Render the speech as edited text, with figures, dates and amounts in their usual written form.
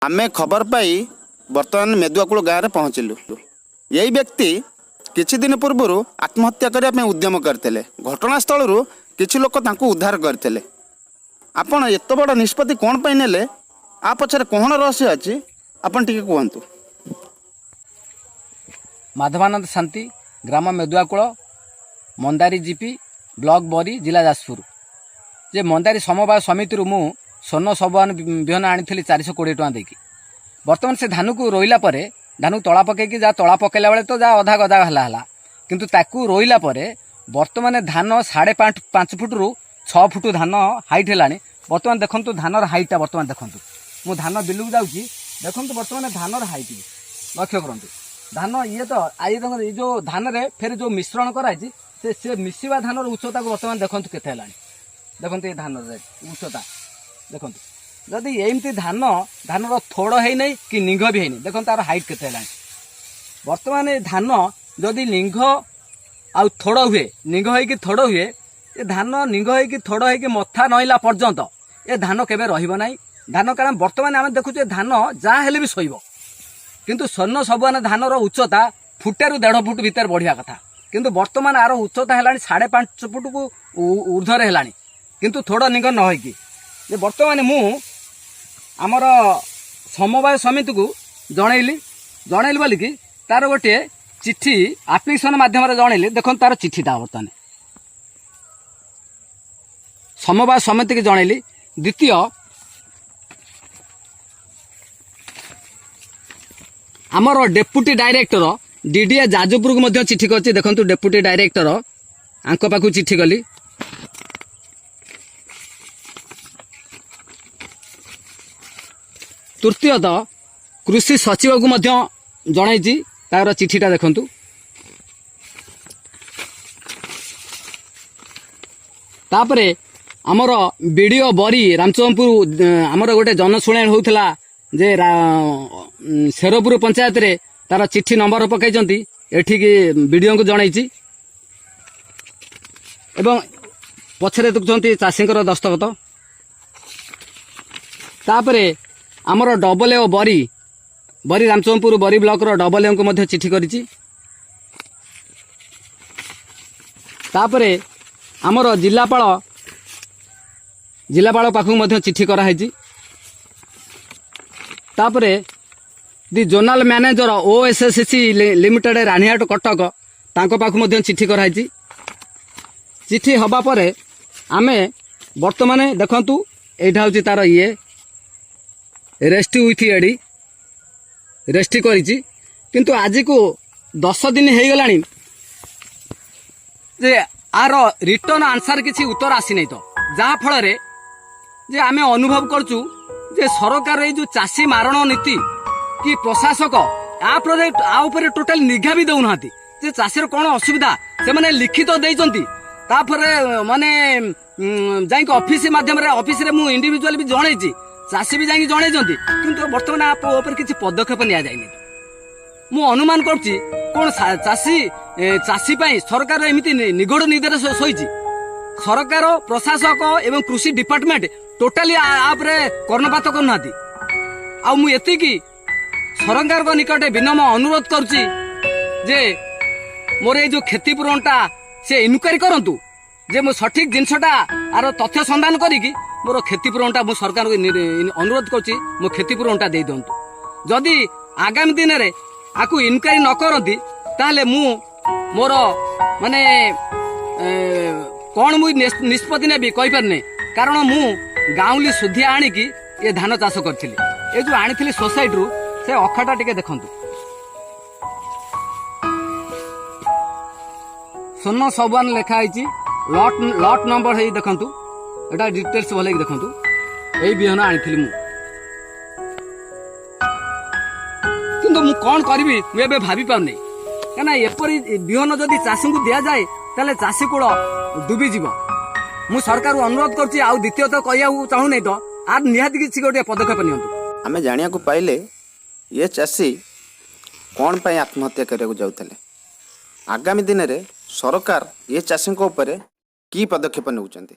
आमे खबर पाई बर्तमान मेदुआकूल गाँव में पहुँचलु। यही व्यक्ति किछि दिन पूर्व आत्महत्या करने उद्यम करते घटनास्थल किछि लोक तांको उद्धार करते। आपण एत बड़ निष्पत्ति कौन पाई नेले आ पछरे कौन रहस्य अछि आपण टिके कहंतु। माधवानंद शांति ग्राम मेदुआकूल मंदारी जीपी ब्लॉक बरी जिला जाजपुर जे मंदारी समवाय समिति मु स्वर्ण सबुआन बिहन आनी 420 टका देकी बर्तमान से धान को रोइला परे धान तला पकईकि जा तला पकेला बेले तो जा अधा गदा हला किंतु ताकू रोइला परे बर्तमान धान 5.5 फुट रु 6 फुट धान हाइट हेलानी। बर्तमान देखंतु धानर हाइटा बर्तमान देखंतु मु धान बिलुक जाउची देखंतु बर्तमान धानर हाइट लक्ष्य करंतु धान ये तो आई ये जो धान रे फिर जो मिश्रण कराई से मिसिवा धानर उच्चता को बर्तमान देखंतु केते हेलानी। देखंतु ये धान रे उच्चता देखंतु जदि एमती धानर थोड़ है नहीं कि निंघ भी है नहीं देखो तार हाइट केते हेलानी। बर्तमान ये धान जदि निंघ आउ थोड़ हुए निंघ है कि थोड़ हुए ये धान निंघ है कि थोड़ है कि मथा नईला पर्यंत ये धान केबे रहिबो नाही। धान कारण बर्तमान आम देखुचे धान जहाँ हेले भी सहिबो किंतु स्वर्ण सबुआन धानर उच्चता फुटे रु 1.5 फुट भीतर बढ़िया कथा किंतु बर्तमान आर उच्चता हेलानी 5.5 फुट को ऊर्ध्वर हेलानी किंतु थोड़ निंघ न होइकी जे बर्तमान मु आमर समवाय समिति को जनइली बोली कि तार गोटे चिट्ठी आप्लिकेशन माध्यम जनइली देखो तार चिट्ठीटा बर्तमान समवाय समिति की जनइली। द्वितीय आमर डेपुटी डायरेक्टर डीडीए जाजपुर को मध्य चिट्ठी करछि देखो डेपुटी डायरेक्टर आंक पाखु चिट्ठी कली। तृतीयत कृषि सचिव को मध्य जणाइछि तार चिठीटा देखंतु। तापरे आमर बीडीओ बरी रामचंद्रपुर आमर गोटे जनशुणाणी होउथला जे शेरपुर पंचायत रे तार चिट्ठी नंबर पकाइचंती एठी बीडीओ को जणाइछि एवं पछरे देखुचंती चाषींकर दस्तखत। तापरे आमर डबल ए बरी रामचंद्रपुर बरी ब्लॉक रो डबल ए को मध्य चिट्ठी करिछि। तापरे आमर जिलापाल पाखु मध्य चिट्ठी करा हैछि। तापरे the zonal manager OSSC limited Ranihat Cuttack तांको पाखु मध्य चिट्ठी करा हैछि। चिट्ठी हबा परे आमे वर्तमान देखंतु एठा होछि तार ये रेस्ट विथ एडी रेस्ट करिछि किंतु आज को 10 दिन हो गलानी जे आर रिटर्न आंसर किसी उत्तर आसी नहीं तो जहाँ फल रे जे आमे अनुभव करचु जे सरकार ये जो चाषी मारण नीति कि प्रशासक आ टोटाल निघा भी दौना जे चाषीर कौन असुविधा से माने लिखित देइचंती तापरे माने जाइक ऑफिस माध्यम रे ऑफिस रे मु इंडिविजुअल भी जणैछि चाषी भी जाइक जणैछंती किंतु वर्तमान आप ऊपर किसी पदक्षेप निया जाइनी। मु अनुमान करछि कोन चाषी पाई सरकार एमिति निगड़ निदेश सोइछि सरकार प्रशासक एवं कृषि डिपार्टमेंट टोटाली आपरे कर्णपात करनाती। आ मु एतिकी सरकार को निकटे विनम्र अनुरोध करुछि जे मोर ए जो क्षतिपूरणटा से इनक्वारी करंतु जे मो सठिक जिनसटा आर तथ्य संधान करिकी मोर क्षतिपूरणटा मु सरकार को अनुरोध करुछि मो क्षतिपूरणटा दे दियंतु। जदि आगामी दिन रे आकु इनक्वारी न करंती ताले मु मोर माने कौन मु निष्पत्ति नेबी कहि परने कारण मु गाउली सुधिया आनिकी ये धान चाष करथिली ए जो आनिथिली सोसाइटी रु से अखाटा टिके देखंतु स्वर्ण सबुआन लेखा आइछि लॉट नंबर है देखंतु एटा डिटेल्स भले देखंतु एई बिहन आनिथिली मु किंतु मु कोन करबी मु एबे भाबी पाउनै कहना एपरी बिहन जदि चाषी को दिया जाए ताले चाषी कूल डूबी जीव। मु सरकार अनुरोध करछि आ द्वितीय तो कहिया चाहू नहीं तो आर निहाती किछि गोटे पदक्षेप नियंतु। आमे जानिया को पाइले ये चाषी कौन पाई आत्महत्या करने को जाउतले आगामी दिन रे सरकार ये चाषी को ऊपर की पदक्षेप नेउचंती।